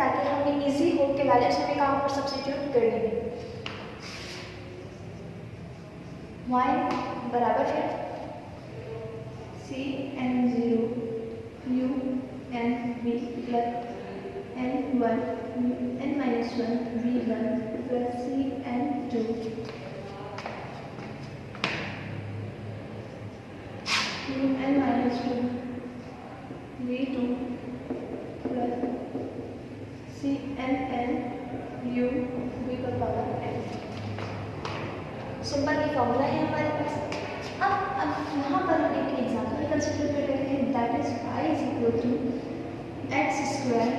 ताकि हमें इजी हो के वैल्यूज हमें कहाँ पर सब्स्टिट्यूट कर लेंगे। y बराबर है cn0 u n v plus n1 n-1 v1 plus cn2 u n-2 v2 plus cnn u v पर पावर n। सिंपल ये फॉर्मूला है हमारे पास। अब यहाँ पर हम एक एग्जाम्पल कंसिडर कर रहे हैं, that is y is equal to x square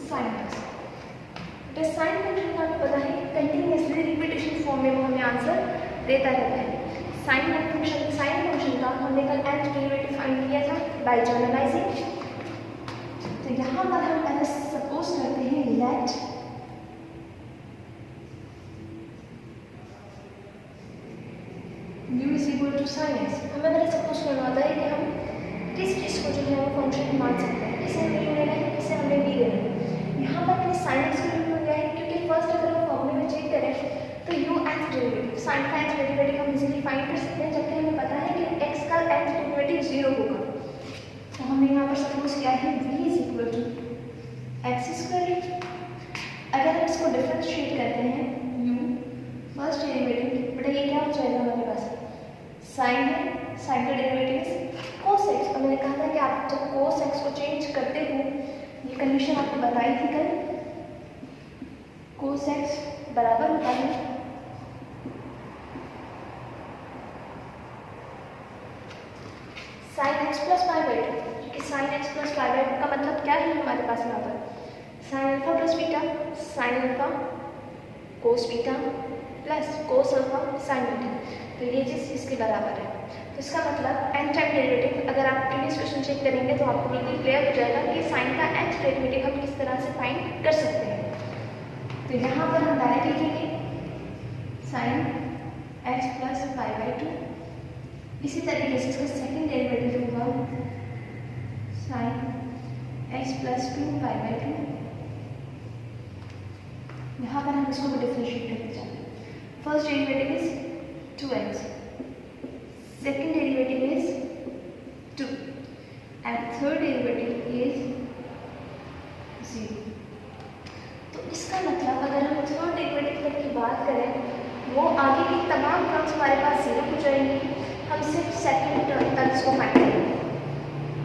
sine x. बेटा साइन फंक्शन का आपको पता है कंटिन्यूसली रिपीटेशन फॉर्म में वो हमें आंसर देता रहता है। साइन फंक्शन का हमने कल nth डेरिवेटिव फाइंड किया था बाय जनरलाइजिंग। तो यहाँ पर हम पहले सपोज करते हैं let u is equal to sine x. हमें पहले सपोज करना होता है कि हम किस चीज़ को जो है वो फंक्शन मान सकते हैं, इसे हमें u लेना है, इसे हमें v लेना है। यहाँ पर मैंने साइन एक्स को यूज किया है क्योंकि फर्स्ट अगर हम फॉर्मूले में चेक करें तो u nth डेरिवेटिव साइन का nth डेरिवेटिव हम इजीली फाइंड कर सकते हैं, जबकि हमें पता है कि x का nth डेरिवेटिव 0 होगा। तो हमने यहाँ पर सपोज किया है v is equal to x square. अगर हम इसको डिफरेंशिएट करते हैं u फर्स्ट डेरिवेटिव, बेटा ये क्या हो जाएगा हमारे पास साइन है, साइन का डेरिवेटिव कोस एक्स। और मैंने कहा था कि आप जब कोस एक्स को चेंज करते हो, ये कंडीशन आपको बताई थी कल, कोस एक्स बराबर होता है sine x plus pi by two. क्योंकि sine x plus pi by two का मतलब क्या है हमारे पास यहाँ पर sine alpha plus beta, sine alpha cos beta plus cos alpha sine beta. तो ये चीज़ इसके बराबर है। तो इसका मतलब n टाइम डेरिवेटिव, अगर आप प्रीवियस क्वेश्चन चेक करेंगे तो आपको बिल्कुल क्लियर हो जाएगा कि साइन का nth डेरिवेटिव हम किस तरह से फाइंड कर सकते हैं। तो यहाँ पर हम डायरेक्ट लिखेंगे sine x plus pi by two. इसी तरीके से इसका सेकेंड डेरिवेटिव होगा sine x plus 2 pi by two. यहाँ पर हम इसको भी डिफरेंशिएट करते जाएंगे। First derivative is 2x, second derivative is 2 and third derivative is 0। तो इसका मतलब अगर हम थर्ड डेरिवेटिव तक की बात करें, वो आगे की तमाम टर्म्स हमारे पास 0 हो जाएंगी, हम सिर्फ सेकंड टर्म तक इसको फाइंड करेंगे।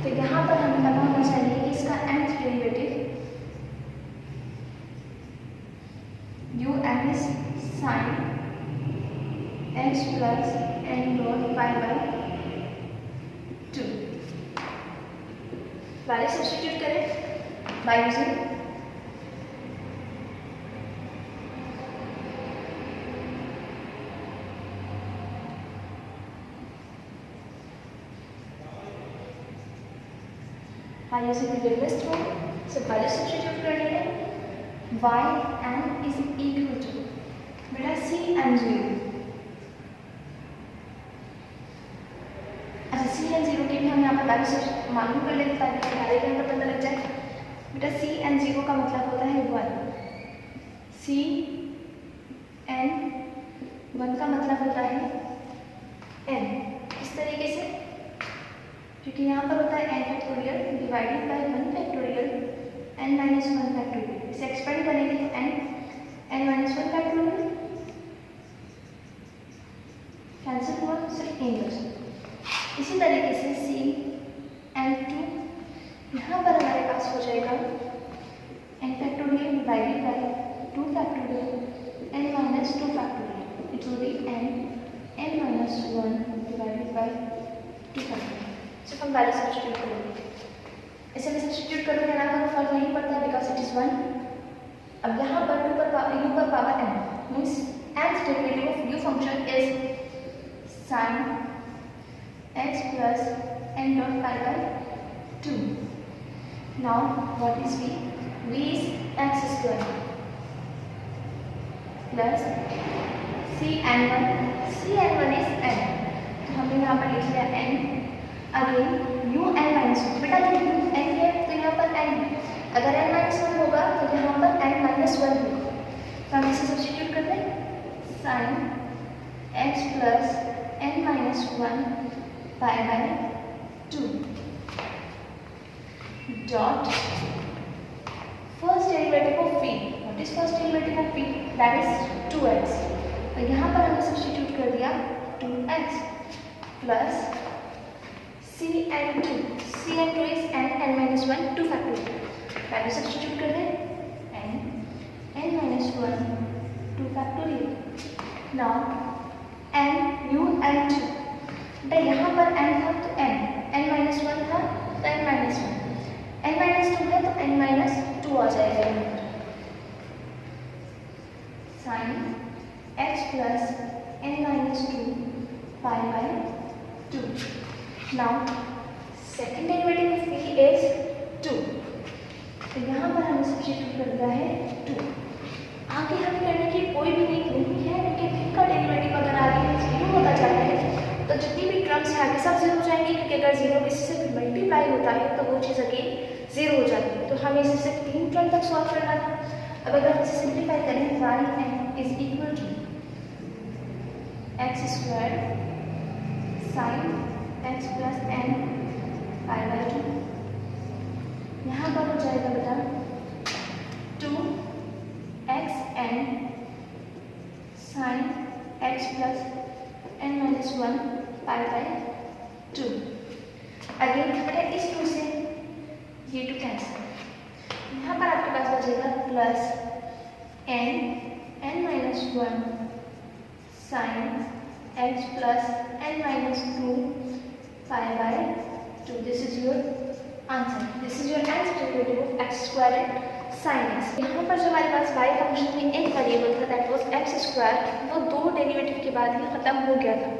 तो यहाँ पर हमें पता होना चाहिए कि इसका nth derivative u n is sin x plus n dot pi by 2। Value substitute करें by using Lagrange rule। So value substitute कर लेंगे y n is equal to बेटा cn0। अच्छा cn0 की भी हम यहाँ पर वैल्यू से मालूम कर लेते ताकि हमारे के अंदर पता लग जाए। बेटा cn0 का मतलब होता है 1, cn1 का मतलब होता है n। इस तरीके से क्योंकि यहाँ पर होता है n factorial divided bye 1 factorial n minus 1 factorial. इसे एक्सपेंड करेंगे तो n माइनस 1 फैक्टोरियल कैंसिल हुआ, सिर्फ n बचा। इसी तरीके से cn2 यहाँ पर हमारे पास हो जाएगा n factorial divided by 2 factorial n minus 2 factorial. It will be n minus 1 divided by 2 factorial. सिर्फ हम वैल्यू सब्स्टिट्यूट करेंगे। इसे मैं सब्स्टिट्यूट करूँगा ना तो फर्क नहीं पड़ता बिकॉज इट इज 1। अब यहाँ पर u पर power n means nth derivative of u function is sine x plus n dot pi by 2। Now what is v? v is x square plus cn1 is n। तो हमने यहाँ पर लिख लिया n। Again u n minus 1। बेटा जब u n है, अगर n माइनस वन होगा तो यहाँ पर n माइनस वन होगा, तो हम इसे सब्स्टिट्यूट कर दें sine x plus n minus one pi by 2 dot first derivative of v, what is first derivative of v, that is 2x, तो यहाँ पर हमने सब्स्टिट्यूट कर दिया 2x plus cn2 is n minus 1 2 factorial, value substitute कर दें n minus 1 2 factorial, now n2, बेटा यहाँ पर n था तो n minus 1 था तो n minus 1, n minus 2 है तो n minus 2 आ जाएगा यहाँ पर, sin x plus n minus 2 pi by 2, now second derivative of v is 2, तो यहाँ पर हमने सब्स्टिट्यूट कर दिया है 2, आगे हमें करने की कोई भी नहीं है, लेकिन v का डेरिवेटिव अगर आगे 0 होता जाता है तो जितनी भी टर्म्स हैं आगे सब 0 हो जाएंगे, क्योंकि अगर 0 किसी से मल्टीप्लाई होता है तो वो चीज़ अगेन 0 हो जाती है, तो हमें इसे सिर्फ 3 टर्म तक सॉल्व करना था। अब अगर इसे सिंप्लीफाई करें y is equal to x square sine x plus n pi by 2, यहाँ पर हो जाएगा बेटा 2xn sine x plus n minus 1 pi by 2, again बेटा इस 2 से ये 2 कैंसिल, यहाँ पर आपके पास बचेगा plus n minus 1 sine x plus n minus 2 pi by 2, this is your answer, this is your answer derivative of x square and sin x। यहाँ पर जो हमारे पास y फंक्शन में एक वेरिएबल था दैट वाज x स्क्वायर, वो दो derivative के बाद ही खत्म हो गया था,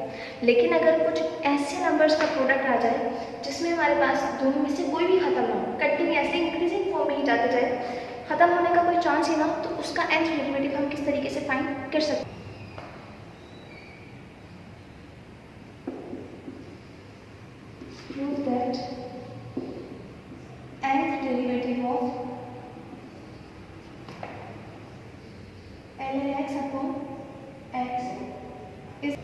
लेकिन अगर कुछ ऐसे नंबर्स का प्रोडक्ट आ जाए जिसमें हमारे पास दोनों में से कोई भी खत्म ना हो, कंटिन्यूअसली इंक्रीजिंग फॉर्म में ही जाते जाए, खत्म होने का कोई चांस ही ना, तो उसका nth डेरिवेटिव हम किस तरीके से फाइंड कर सकते हैं। Prove that nth derivative of ln x upon x is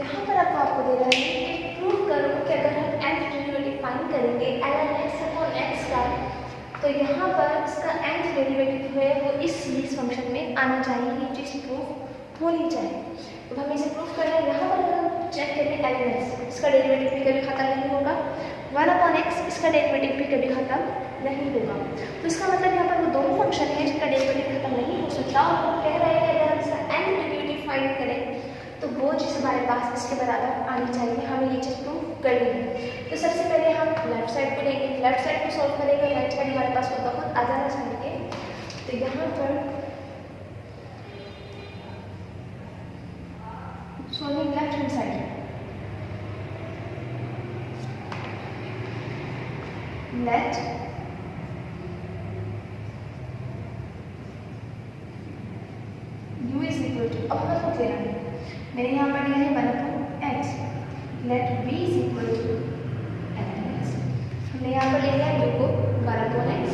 यहाँ पर आपको दे रहा है कि प्रूव करो कि अगर हम nth डेरिवेटिव फाइंड करेंगे ln x अपॉन x का, तो यहाँ पर इसका nth डेरिवेटिव है वो इस सीरीज फंक्शन में आना चाहिए, ये चीज़ प्रूव होनी चाहिए। तो हम इसे प्रूव कर रहे हैं, यहाँ पर अगर हम चेक करें ln x, इसका डेरिवेटिव भी कभी खत्म नहीं होगा, 1 अपॉन x इसका डेरिवेटिव भी कभी खत्म नहीं होगा, तो इसका मतलब यहाँ पर वो दोनों फंक्शन है जिनका डेरिवेटिव खत्म नहीं हो सकता, और वो कह रहे हैं कि अगर हम इसका nth डेरिवेटिव फाइंड करें तो वो चीज़ हमारे पास इसके बराबर आनी चाहिए, हमें ये चीज़ प्रूव करनी है। तो सबसे पहले हम लेफ्ट साइड को लेंगे, लेफ्ट साइड को सॉल्व करेंगे, राइट साइड हमारे पास होगा खुद आजाना चाहिए, तो यहाँ पर solving left hand side, let u is equal to, अब हमें खुद लेना है, मैंने यहाँ पर लिया है 1 upon x, let v is equal to ln x, हमने यहाँ पर लिया है u को 1 अपॉन x,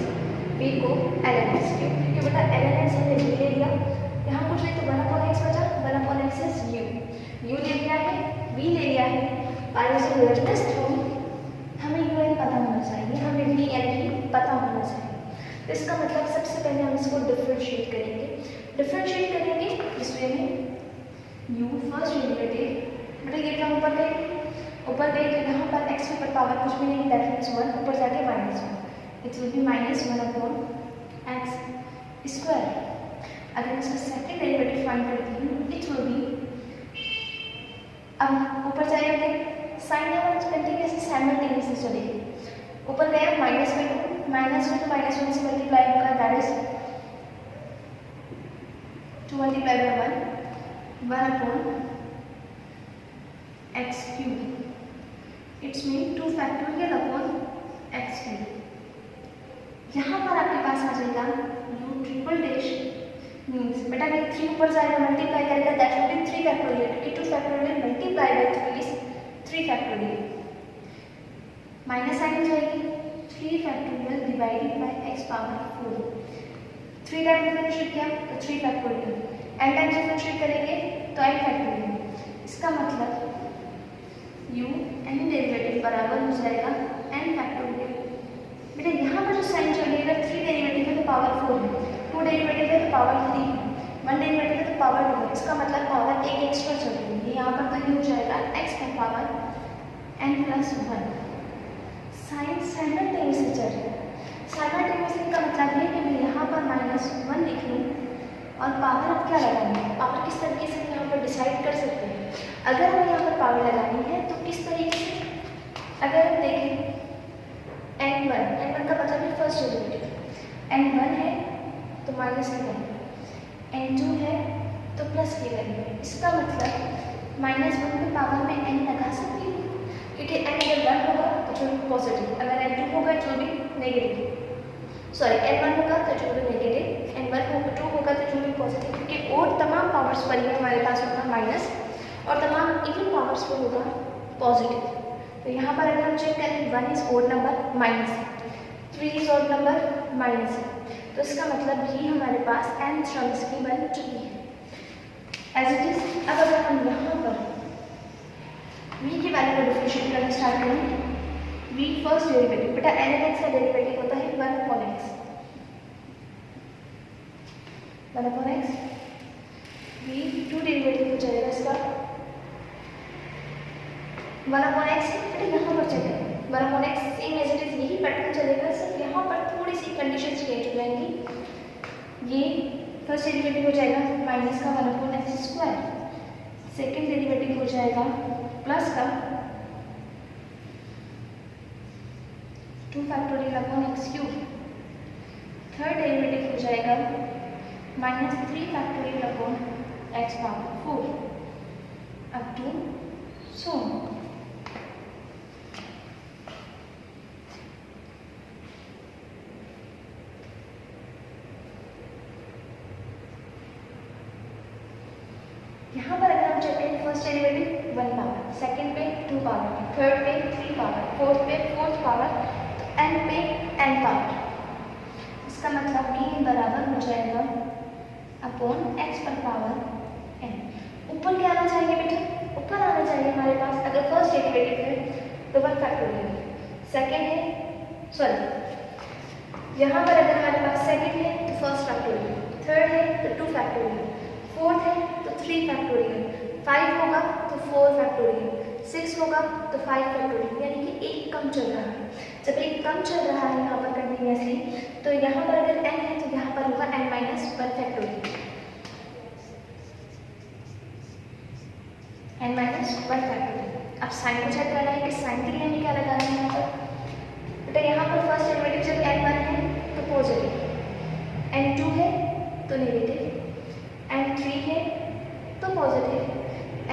v को ln x, क्योंकि बेटा ln x हमने v ले लिया, यहाँ कुछ नहीं तो 1 अपॉन x बचा, 1 अपॉन x इज u ले लिया है, v ले लिया है, और इसे लेटनेस थ्रू हमें un पता होना चाहिए, हमें v and u पता होना चाहिए, तो इसका मतलब सबसे पहले हम इसको डिफरेंशिएट करेंगे इस वे में u फर्स्ट डेरिवेटिव, बेटा ये क्या ऊपर गए तो यहाँ पर x के ऊपर पावर कुछ भी नहीं, दैट मीन्स 1, ऊपर जाके -1, it will be -1 upon x square. अगर मैं इसका सेकंड डेरिवेटिव फाइंड करती हूँ, इट विल बी अब ऊपर जाएगा साइन यहाँ कंटिन्यूसली साइमल्टेनियसली चलेगी। ऊपर गया माइनस में टू, माइनस में तो माइनस वन से मल्टीप्लाई होगा, that is 2 multiply bye 1 upon x cube, it's mean 2 factorial upon x cube. यहाँ पर आपके पास आ जाएगा यू ट्रिपल डैश मीन्स बेटा ये 3 ऊपर जाएगा मल्टीप्लाई करेगा, दैट विल बी 3 फैक्टोरियल, क्योंकि 2 factorial multiply by 3 is 3 factorial. Minus sign हो जाएगी 3 factorial divided by x power 4। 3 time differentiate किया तो 3 फैक्टोरियल, n टाइम डिफरेंशिएट करेंगे तो n फैक्टोरियल। इसका मतलब u n डेरिवेटिव बराबर हो जाएगा n फैक्टोरियल। बेटा यहाँ पर जो साइन चलेगा 3 डेरिवेटिव है तो पावर 4 है, 2 डेरिवेटिव है तो पावर 3 है, 1 डेरिवेटिव है तो पावर 2 है। इसका मतलब पावर एक एक्स्ट्रा चल रही है, यहाँ पर तो ये हो जाएगा x का power n plus 1। Sign simultaneously चल रही है। साइमल्टेनियसली का मतलब है कि मैं यहाँ पर -1 लिख लूँ और पावर अब क्या लगानी है, पावर किस तरीके से हम यहाँ पर डिसाइड कर सकते हैं। अगर हमें यहाँ पर पावर लगानी है तो किस तरीके से, अगर हम देखें n1 का मतलब है फर्स्ट डेरिवेटिव, n1 है तो माइनस की वैल्यू, n2 है तो प्लस की वैल्यू। इसका मतलब -1 पे पावर में n लगा सकती हूँ, क्योंकि n अगर 1 होगा तो जो भी पॉजिटिव, अगर n2 होगा जो भी नेगेटिव, सॉरी n1 होगा तो जो भी नेगेटिव, n1 होगा 2 होगा तो जो भी पॉजिटिव, क्योंकि और तमाम पावर्स पर ही हमारे पास होगा माइनस और तमाम इवन पावर्स पर होगा पॉजिटिव। तो यहाँ पर अगर हम चेक करें 1 is odd number minus, 3 is odd number minus, तो इसका मतलब ये हमारे पास n टर्म्स की बन चुकी है एज इट इज। अब अगर हम यहाँ पर v की वैल्यू को डिफरेंशिएट करना स्टार्ट करें, v फर्स्ट डेरिवेटिव, बेटा n x का डेरिवेटिव होता है 1 upon x, 1 upon x, v 2 derivative हो जाएगा इसका 1 अपॉन x। बेटा यहाँ पर चलेगा 1 upon x same as it is, यही पैटर्न चलेगा, सिर्फ यहाँ पर थोड़ी सी कंडीशंस चेंज हो जाएंगी। ये फर्स्ट डेरिवेटिव हो जाएगा माइनस का 1 upon x square, second derivative हो जाएगा प्लस का 2 factorial upon x cube, third derivative हो जाएगा -3 factorial upon x power 4 up to so. यहाँ पर अगर हम चेक करें फर्स्ट डेरिवेटिव 1 पावर, सेकेंड पे 2 पावर, थर्ड पे 3 पावर, फोर्थ पे 4th पावर, n पे n पावर। इसका मतलब v बराबर हो जाएगा अपॉन x पर पावर n। ऊपर क्या आना चाहिए बेटा, ऊपर आना चाहिए हमारे पास, अगर फर्स्ट डेरिवेटिव है तो 1 फैक्टोरियल, सेकेंड है सॉरी यहाँ पर अगर हमारे पास सेकेंड है तो फर्स्ट फैक्टोरियल, थर्ड है तो 2 फैक्टोरियल, फोर्थ है तो 3 फैक्टोरियल, 5 होगा तो 4 फैक्टोरियल, 6 होगा तो 5 फैक्टोरियल, यानी कि एक कम चल रहा है। जब एक कम चल रहा है यहाँ पर कंटिन्यूसली, तो यहाँ पर अगर n है तो यहाँ पर होगा n-1 फैक्टोरियल, n-1 फैक्टोरियल। अब साइन को चेक करना है कि साइन के लिए हमें क्या लगाना है यहाँ पर। बेटा यहाँ पर फर्स्ट डेरिवेटिव जब n1 है तो पॉजिटिव, n2 है तो नेगेटिव, n3 है तो पॉजिटिव,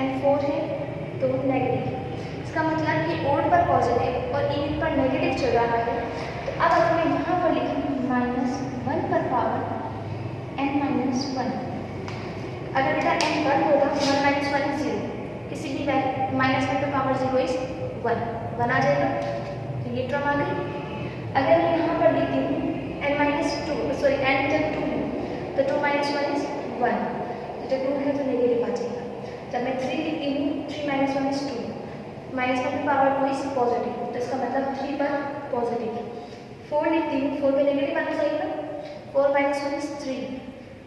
n4 है तो नेगेटिव। इसका मतलब कि ओड पर पॉजिटिव और इवन पर नेगेटिव चल रहा है। तो अब अगर मैं यहाँ पर लिखूँ -1 पर पावर n-1, अगर बेटा n1 होगा 1 - 1 is 0, किसी भी वैल्यू -1 पर पावर 0 इज 1 आ जाएगा, तो ये टर्म आ गई। अगर मैं यहाँ पर लिखती हूँ n-2, सॉरी n जब 2 है तो 2 - 1 इज 1, तो जब 2 है तो नेगेटिव आ जाएगा। जब मैं 3 लिखती हूँ 3 - 1 इज 2, -1 पर पावर 2 इज पॉजिटिव, तो इसका मतलब 3 पर पॉजिटिव। 4 लिखती हूँ, 4 पे नेगेटिव आना चाहिए ना, 4 - 1 इज 3,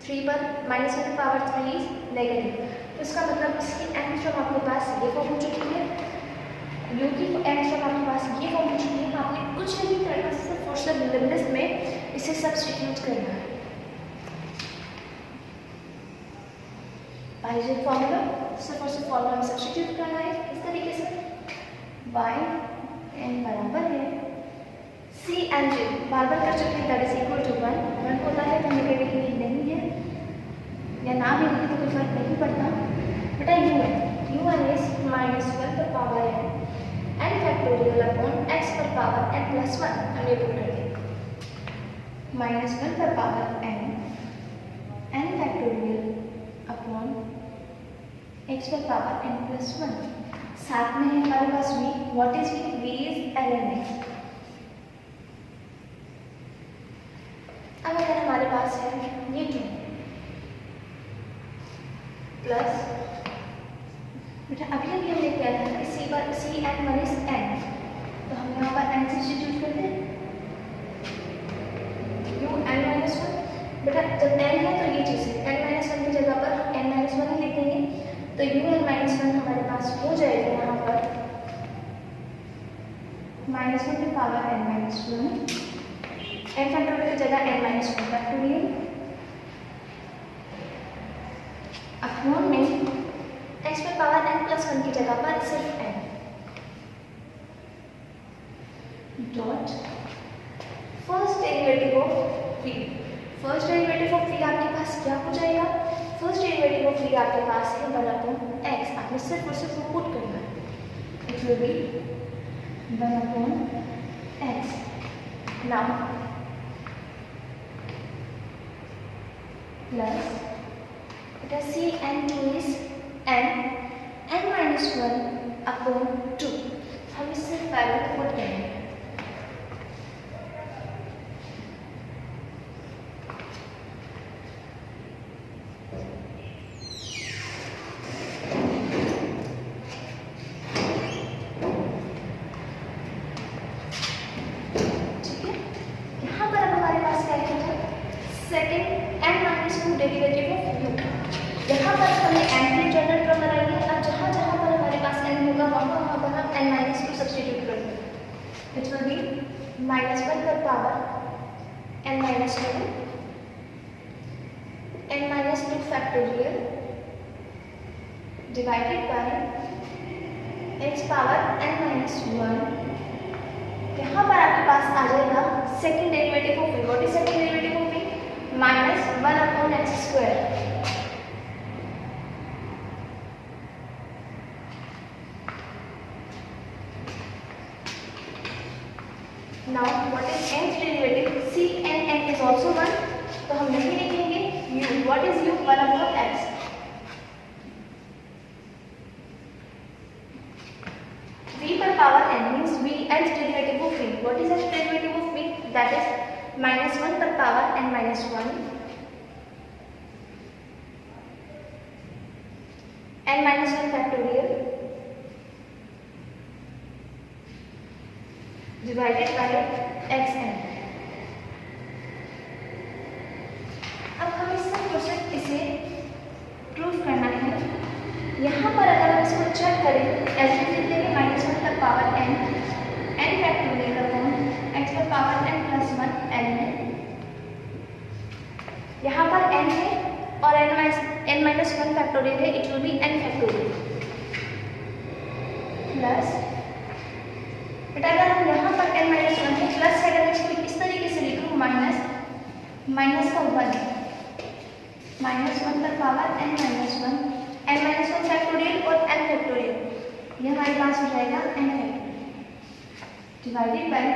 3 पर -1 पर पावर 3 इज नेगेटिव, तो इसका मतलब इसकी n टर्म आपके पास ये फॉर्म हो चुकी है, u की n टर्म आपके पास ये फॉर्म हो चुकी है। आपने कुछ नहीं करना, सिर्फ और सिर्फ लिमिट्स में इसे सब्स्टिट्यूट करना है। बाइजेक्ट फॉर्मूला, सिर्फ और सिर्फ फॉर्मूला में सब्स्टिट्यूट करना है इस तरीके से, y n बराबर है C एंड J, बार बार कर चुके हैं, दैट इज इक्वल टू 1 होता है तो नेगेटिव की नीड नहीं है, या ना भी लिखे तो कोई फर्क नहीं पड़ता। बेटा un इज -1 पर power n factorial upon x पर पावर n प्लस 1, हम ये पुट कर देंगे -1 पर power n factorial upon x पर पावर n प्लस 1, साथ में है हमारे पास v, what is v is ln x। अब अगर हमारे पास है ये 2 प्लस, बेटा अभी हमने किया था इसी पर c n माइनस n, तो हम यहाँ पर n सब्स्टिट्यूट करते हैं, u n माइनस 1, बेटा जब n है तो ये चीज़ है, n माइनस 1 की जगह पर हम n माइनस 1 ही लिख देंगे, तो u n माइनस 1 हमारे पास हो जाएगा यहाँ पर -1 की power n minus 1, n factorial की जगह n माइनस 1 फैक्टोरियल अपॉन में x पर पावर n प्लस 1 की जगह पर सिर्फ n dot first derivative of v। First derivative of v आपके पास क्या हो जाएगा, फर्स्ट डेरिवेटिव ऑफ v आपके पास है 1 अपॉन x, आपने सिर्फ और सिर्फ वो पुट करना है, it will be 1 upon x। Now plus बेटा c n2 is n minus 1 upon 2, हम इस सिर्फ वैल्यू पुट करेंगे, डेरिवेटिव ऑफ u, यहाँ पर हमने n की जनरल टर्म बनाई है, अब जहाँ जहाँ पर हमारे पास n होगा वहाँ पर हम n माइनस 2 सब्स्टिट्यूट कर देंगे, इट विल बी -1 पर power n minus 2 n minus 2 factorial divided bye x power n minus 1, यहाँ पर आपके पास आ जाएगा second derivative of v, what is second derivative of v, -1 upon x square, now what is nth derivative, c n n is also 1, तो हम नहीं लिखेंगे u, what is u, 1 upon x, v पर power n means v nth derivative of v, what is nth derivative of v, that is -1 पर power n minus 1 n minus 1 factorial divided bye xn। अब हम इसका process इसे prove करना है, यहाँ पर अगर हम इसको चेक करें ऐसे लिख देंगे -1 पर power n factorial upon x पर पावर n प्लस 1 n, यहाँ पर n है और n माइनस 1 फैक्टोरियल है, it will be n factorial plus, बेटा अगर हम यहाँ पर n माइनस 1 है प्लस है, अगर इसको इस तरीके से लिख लूँ माइनस का 1 -1 पर पावर n माइनस 1 फैक्टोरियल और n फैक्टोरियल, ये हमारे पास हो जाएगा n फैक्टोरियल डिवाइडेड बाय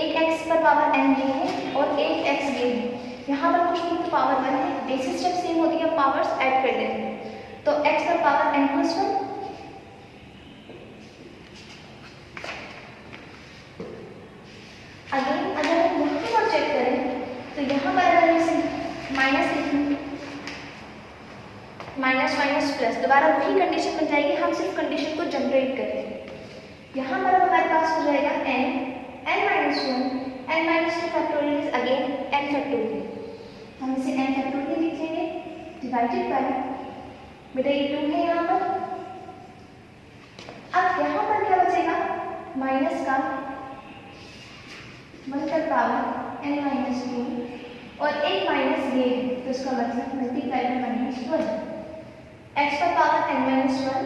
एक x पर पावर n ये है और एक x ये है, यहाँ पर कुछ नहीं तो पावर 1 है, बेसिस स्टेप सेम होती है, पावर्स ऐड कर देते हैं, तो x पर पावर n प्लस 1 अगेन अगर हम यहाँ पर चेक करें तो यहाँ पर अगर इसे माइनस लिखें माइनस प्लस, दोबारा वही कंडीशन बन जाएगी, हम सिर्फ कंडीशन को जनरेट करेंगे, यहाँ पर हमारे पास हो जाएगा n minus 1 n minus 2 factorial is again n factorial, हम इसे n फैक्टोरियल लिखेंगे डिवाइडेड बाय, बेटा ये 2 है यहाँ पर, अब यहाँ पर क्या बचेगा माइनस का 1 पर पावर n माइनस 2 और एक माइनस ये है, तो इसका मतलब मल्टीप्लाई बाय -1, x पर पावर n माइनस 1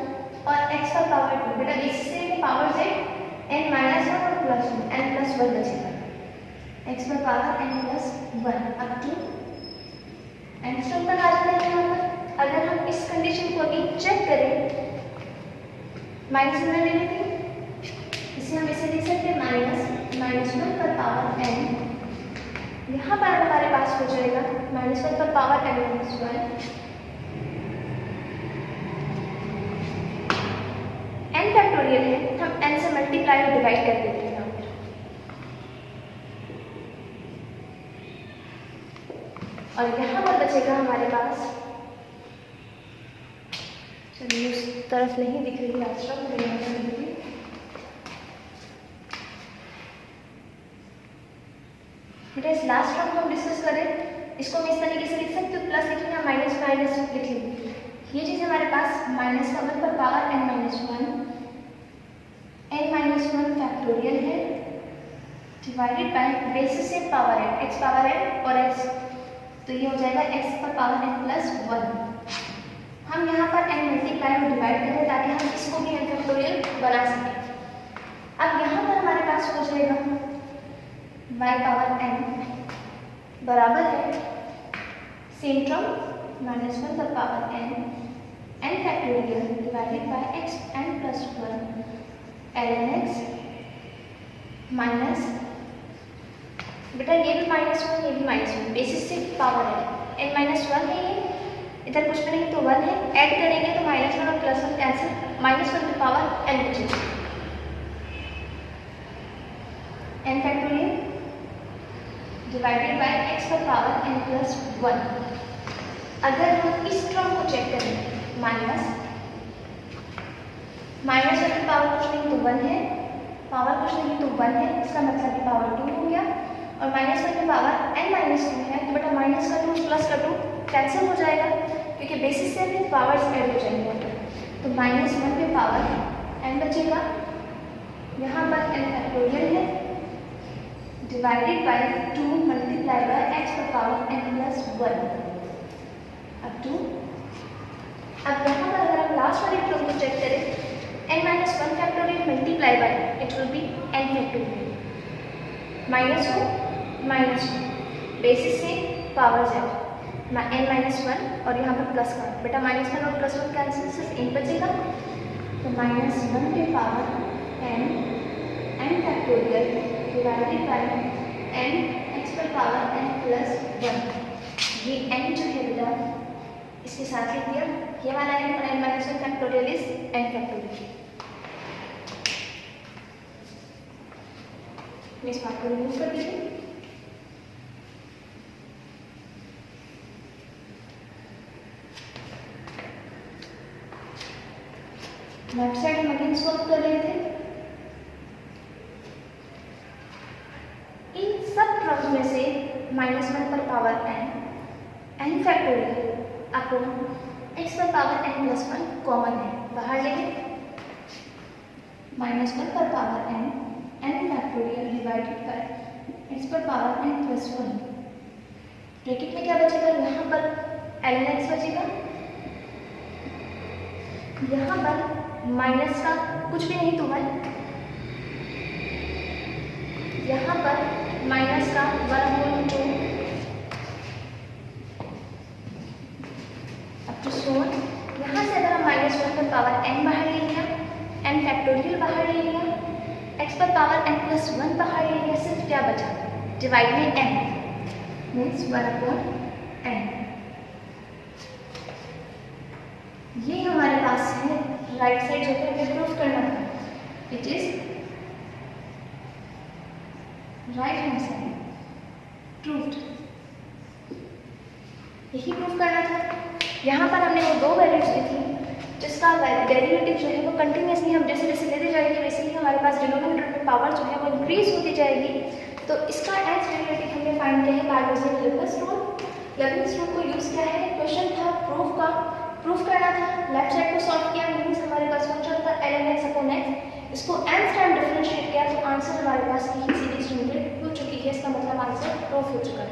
और x पर पावर 2। बेटा इससे पावर से n माइनस 1 और प्लस 1 n प्लस 1 बचेगा। x पर power n plus 1 up to n stop तक आ जाता है यहाँ पर। अगर हम इस कंडीशन को अभी चेक करें, माइनस में ले लेते हैं, इसे हम इसे लिख सकते हैं माइनस 1 पर पावर n। यहाँ पर हमारे पास हो जाएगा माइनस 1 पर power n minus 1 n factorial है, हम n से मल्टीप्लाई और डिवाइड कर देते हैं यहाँ पर। और यहाँ पर बचेगा हमारे पास, चलिए उस तरफ नहीं दिख रही लास्ट टर्म, बेटा इस लास्ट टर्म को हम डिस्कस करें, इसको हम इस तरीके से लिख सकते हो, प्लस लिखेंगे या माइनस माइनस लिखेंगे। ये चीज़ हमारे पास माइनस का 1 पर पावर n माइनस 1 फैक्टोरियल है डिवाइडेड बाय बेसिस से power n, x power n और x, तो ये हो जाएगा x पर पावर n प्लस 1। हम यहाँ पर n मल्टीप्लाई और डिवाइड करें ताकि हम इसको भी n फैक्टोरियल बना सकें। अब यहाँ पर हमारे पास हो जाएगा y पावर n बराबर है सेम टर्म माइनस 1 पर power n factorial divided bye x n plus 1 ln x minus, बेटा ये भी माइनस 1 ये भी माइनस 1, बेसिस से पावर है n माइनस 1 है, ये इधर कुछ भी नहीं तो 1 है, ऐड करेंगे तो माइनस 1 और प्लस 1 कैंसिल, माइनस 1 की पावर n बचेगी n factorial divided bye x पर पावर n प्लस 1। अगर हम इस टर्म को चेक करें, माइनस 1 की पावर कुछ नहीं तो 1 है, पावर कुछ नहीं तो 1 है, इसका मतलब कि पावर 2 हो गया, और माइनस 1 की पावर n माइनस 2 है, तो बेटा माइनस का 2 प्लस का 2 कैंसिल हो जाएगा क्योंकि बेसिस से भी पावर्स ऐड हो जाएंगे, तो माइनस 1 पे पावर n बचेगा। यहाँ पर n फैक्टोरियल है divided by 2 multiply by x पर power n plus 1 up to, अब यहाँ पर अगर हम लास्ट वाले टर्म को चेक करें, n minus 1 factorial multiply bye it will be n factorial minus 1 basis से पावर z n माइनस 1 और यहाँ पर प्लस का, बेटा माइनस 1 और प्लस 1 कैंसिल, सिर्फ n बचेगा, तो माइनस 1 पे power n factorial divided bye n x पर पावर n प्लस 1। ये n जो है बेटा इसके साथ लिख दिया, ये वाला n और n minus 1 factorial is n factorial. मैं इस बात को रिमूव कर देती हूँ। लेफ्ट साइड हम अगेन सॉल्व कर रहे थे। इन सब टर्म्स में से माइनस 1 पर power n factorial upon x पर पावर n प्लस 1 कॉमन है, बाहर लेंगे, माइनस 1 पर power n factorial divided bye x पर पावर n प्लस 1। ब्रैकेट में क्या बचेगा, यहाँ पर ln x बचेगा, यहाँ पर माइनस का कुछ भी नहीं तो 1, यहाँ पर माइनस का 1/2 अब टू सो ऑन। यहाँ से अगर हम माइनस 1 पर पावर n बाहर ले लिया, n फैक्टोरियल बाहर ले लिया, x पर पावर n प्लस 1 बाहर ले लिया, सिर्फ क्या बचा, डिवाइड में n मीन्स 1/n। ये हमारे पास है राइट साइड जो कि हमें प्रूफ करना था, it is right hand side proved, यही प्रूफ करना था। यहाँ पर हमने वो दो वैल्यूज ली थी जिसका डेरिवेटिव जो है वो कंटिन्यूसली हम जैसे जैसे लेते जाएंगे वैसे ही हमारे पास डिनोमिनेटर में पावर जो है वो इंक्रीज होती जाएगी। तो इसका एज डेरिवेटिव हमने फाइंड किया है कार्टेशियन-लेबनिज़ रूल। लेबनिज़ रूल को यूज़ किया है, क्वेश्चन था प्रूफ करना था, लेफ्ट साइड को सॉल्व किया, मीन्स हमारे पास फंक्शन था ln x अपॉन x, इसको nth टाइम डिफरेंशिएट किया तो आंसर हमारे पास की सीरीज जनरेट हो चुकी है, इसका मतलब आंसर प्रूफ हो चुका है।